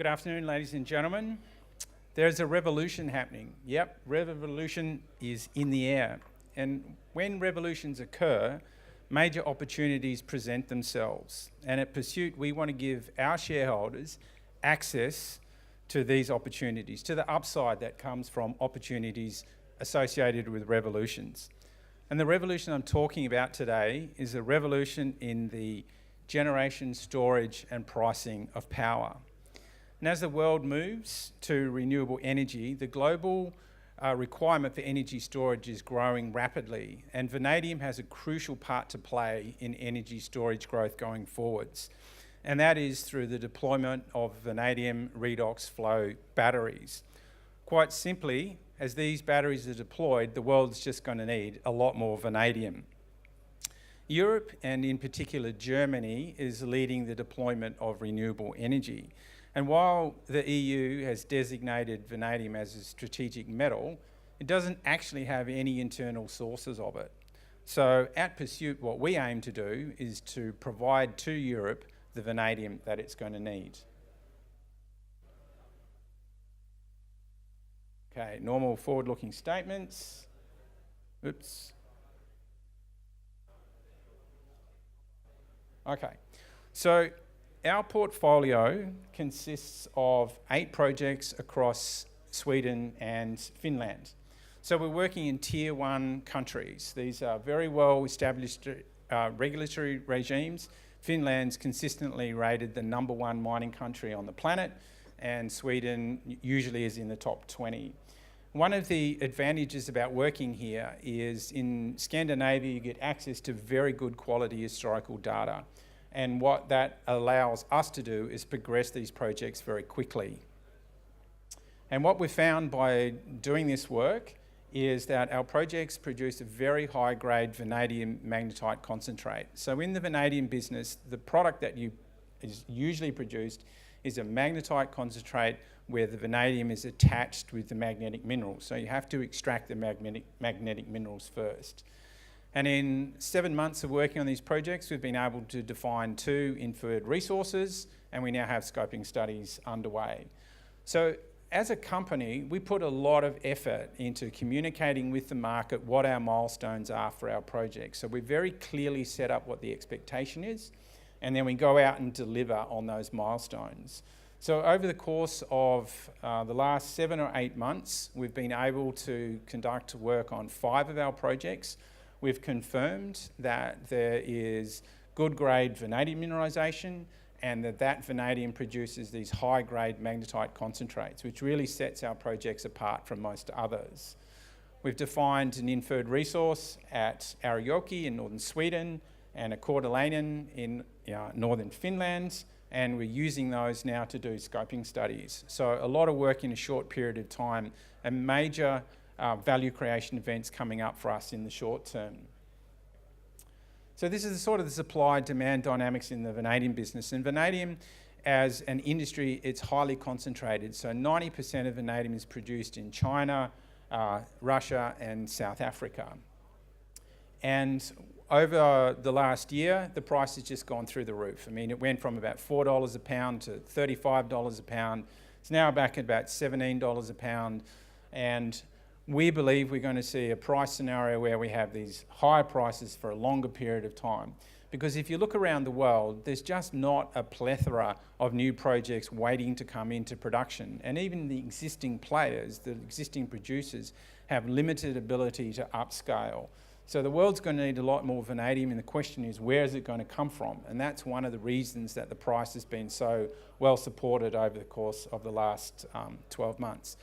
Good afternoon, ladies and gentlemen. There's a revolution happening. Yep, revolution is in the air. And when revolutions occur, major opportunities present themselves. And at Pursuit, we want to give our shareholders access to these opportunities, to the upside that comes from opportunities associated with revolutions. And the revolution I'm talking about today is a revolution in the generation, storage, and pricing of power. And as the world moves to renewable energy, the global requirement for energy storage is growing rapidly, and vanadium has a crucial part to play in energy storage growth going forwards. And that is through the deployment of vanadium redox flow batteries. Quite simply, as these batteries are deployed, the world's just going to need a lot more vanadium. Europe, and in particular Germany, is leading the deployment of renewable energy. And while the EU has designated vanadium as a strategic metal, it doesn't actually have any internal sources of it. So at Pursuit, what we aim to do is to provide to Europe the vanadium that it's going to need. Okay, normal forward-looking statements. Oops. Okay, so our portfolio consists of 8 projects across Sweden and Finland. So we're working in Tier 1 countries. These are very well established regulatory regimes. Finland's consistently rated the #1 mining country on the planet, and Sweden usually is in the top 20. One of the advantages about working here is in Scandinavia you get access to very good quality historical data. And what that allows us to do is progress these projects very quickly. And what we've found by doing this work is that our projects produce a very high-grade vanadium magnetite concentrate. So in the vanadium business, the product that is usually produced is a magnetite concentrate where the vanadium is attached with the magnetic minerals. So you have to extract the magnetic minerals first. And in 7 months of working on these projects, we've been able to define 2 inferred resources, and we now have scoping studies underway. So as a company, we put a lot of effort into communicating with the market what our milestones are for our projects. So we very clearly set up what the expectation is, and then we go out and deliver on those milestones. So over the course of the last 7 or 8 months, we've been able to conduct work on 5 of our projects. We've confirmed that there is good grade vanadium mineralisation and that vanadium produces these high grade magnetite concentrates, which really sets our projects apart from most others. We've defined an inferred resource at Arijoki in northern Sweden and at Kortelainen in northern Finland, and we're using those now to do scoping studies. So a lot of work in a short period of time, and major value creation events coming up for us in the short term. So this is sort of the supply-demand dynamics in the vanadium business. And vanadium, as an industry, it's highly concentrated. So 90% of vanadium is produced in China, Russia, and South Africa. And over the last year, the price has just gone through the roof. I mean, it went from about $4 a pound to $35 a pound. It's now back at about $17 a pound. And we believe we're going to see a price scenario where we have these higher prices for a longer period of time. Because if you look around the world, there's just not a plethora of new projects waiting to come into production. And even the existing players, the existing producers, have limited ability to upscale. So the world's going to need a lot more vanadium, and the question is, where is it going to come from? And that's one of the reasons that the price has been so well supported over the course of the last 12 months.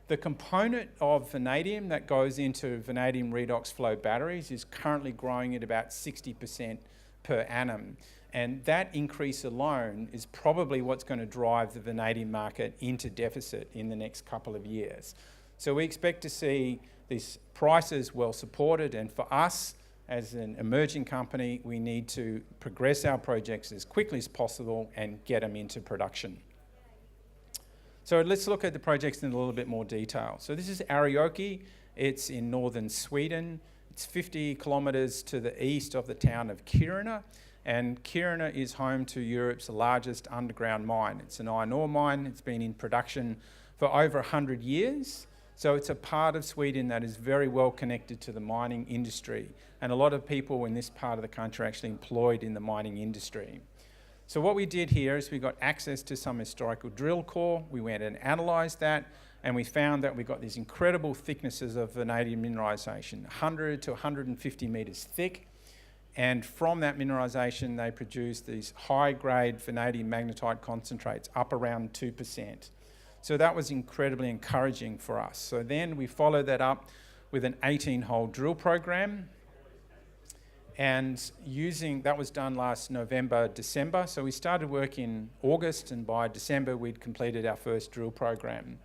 The component of vanadium that goes into vanadium redox flow batteries is currently growing at about 60% per annum. And that increase alone is probably what's going to drive the vanadium market into deficit in the next couple of years. So we expect to see these prices well supported, and for us as an emerging company, we need to progress our projects as quickly as possible and get them into production. So let's look at the projects in a little bit more detail. So this is Arijoki. It's in northern Sweden. It's 50 kilometres to the east of the town of Kiruna, And Kiruna is home to Europe's largest underground mine. It's an iron ore mine. It's been in production for over 100 years. So it's a part of Sweden that is very well connected to the mining industry. And a lot of people in this part of the country are actually employed in the mining industry. So what we did here is we got access to some historical drill core. We went and analysed that, and we found that we got these incredible thicknesses of vanadium mineralisation, 100 to 150 metres thick. And from that mineralisation, they produced these high-grade vanadium magnetite concentrates, up around 2%. So that was incredibly encouraging for us. So then we followed that up with an 18-hole drill program. And that was done last November, December. So we started work in August, and by December, we'd completed our first drill program.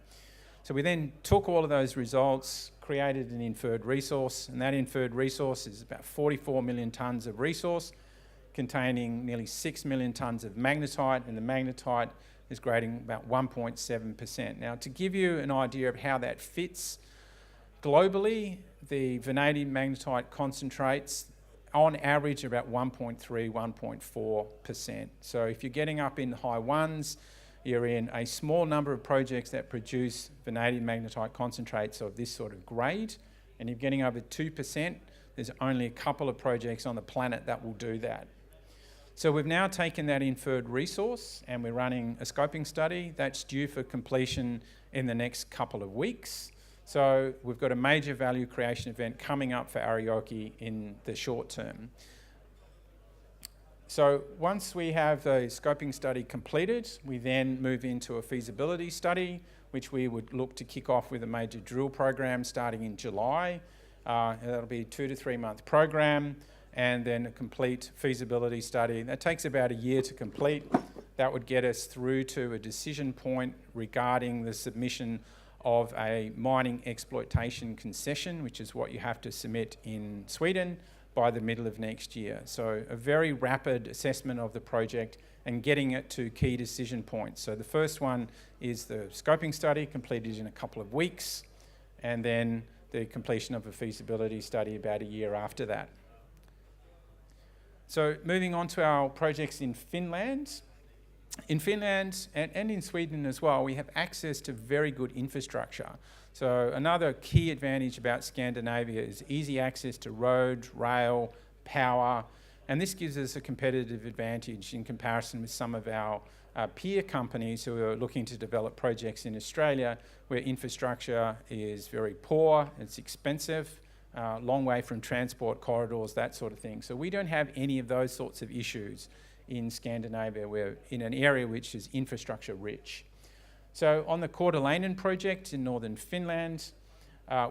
So we then took all of those results, created an inferred resource, and that inferred resource is about 44 million tonnes of resource, containing nearly 6 million tonnes of magnetite, and the magnetite is grading about 1.7%. Now, to give you an idea of how that fits, globally, the vanadium magnetite concentrates on average are about 1.3, 1.4%. So if you're getting up in the high ones, you're in a small number of projects that produce vanadium magnetite concentrates of this sort of grade. And if you're getting over 2%, there's only a couple of projects on the planet that will do that. So we've now taken that inferred resource and we're running a scoping study that's due for completion in the next couple of weeks. So we've got a major value creation event coming up for Arioki in the short term. So once we have the scoping study completed, we then move into a feasibility study, which we would look to kick off with a major drill program starting in July. That'll be a 2 to 3 month program, and then a complete feasibility study. That takes about a year to complete. That would get us through to a decision point regarding the submission of a mining exploitation concession, which is what you have to submit in Sweden by the middle of next year. So a very rapid assessment of the project and getting it to key decision points. So the first one is the scoping study, completed in a couple of weeks, and then the completion of a feasibility study about a year after that. So moving on to our projects in Finland. In Finland and in Sweden as well, we have access to very good infrastructure. So another key advantage about Scandinavia is easy access to road, rail, power, and this gives us a competitive advantage in comparison with some of our peer companies who are looking to develop projects in Australia where infrastructure is very poor, it's expensive, long way from transport corridors, that sort of thing. So we don't have any of those sorts of issues in Scandinavia. We're in an area which is infrastructure rich. So on the Kortelainen project in northern Finland,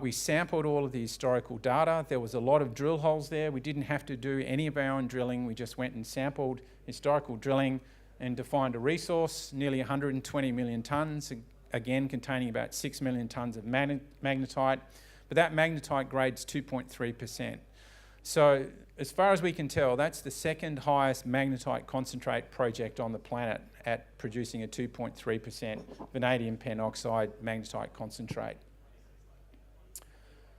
we sampled all of the historical data. There was a lot of drill holes there. We didn't have to do any of our own drilling. We just went and sampled historical drilling and defined a resource, nearly 120 million tonnes, again containing about 6 million tonnes of magnetite. But that magnetite grades 2.3%. So as far as we can tell, that's the second highest magnetite concentrate project on the planet at producing a 2.3% vanadium pentoxide magnetite concentrate.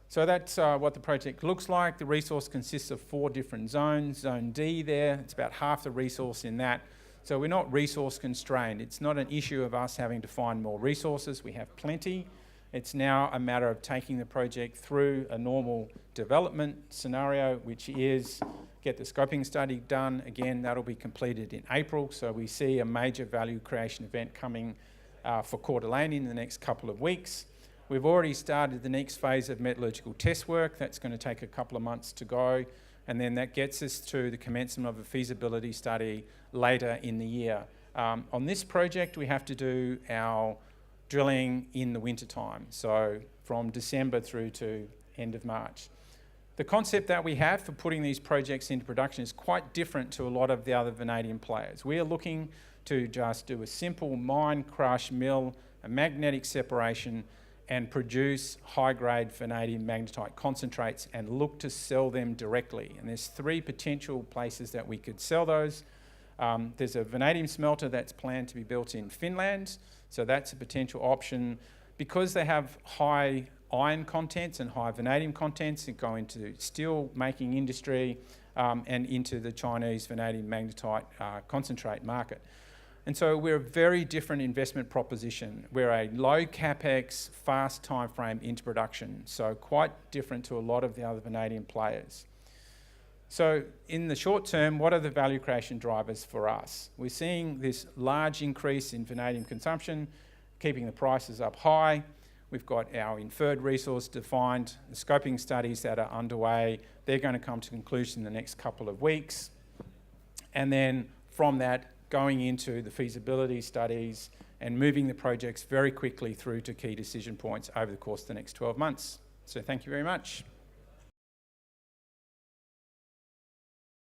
So that's what the project looks like. The resource consists of 4 different zones. Zone D there, it's about half the resource in that. So we're not resource constrained. It's not an issue of us having to find more resources. We have plenty. It's now a matter of taking the project through a normal development scenario, which is get the scoping study done. Again, that'll be completed in April. So we see a major value creation event coming for Kortelainen in the next couple of weeks. We've already started the next phase of metallurgical test work. That's going to take a couple of months to go. And then that gets us to the commencement of a feasibility study later in the year. On this project, we have to do our drilling in the winter time, so from December through to end of March. The concept that we have for putting these projects into production is quite different to a lot of the other vanadium players. We are looking to just do a simple mine, crush, mill, a magnetic separation, and produce high-grade vanadium magnetite concentrates and look to sell them directly. And there's 3 potential places that we could sell those. There's a vanadium smelter that's planned to be built in Finland, so that's a potential option. Because they have high iron contents and high vanadium contents that go into steel making industry, and into the Chinese vanadium magnetite concentrate market. And so we're a very different investment proposition. We're a low capex, fast time frame into production, so quite different to a lot of the other vanadium players. So in the short term, what are the value creation drivers for us? We're seeing this large increase in vanadium consumption, keeping the prices up high. We've got our inferred resource defined, the scoping studies that are underway. They're going to come to conclusion in the next couple of weeks. And then from that, going into the feasibility studies and moving the projects very quickly through to key decision points over the course of the next 12 months. So thank you very much.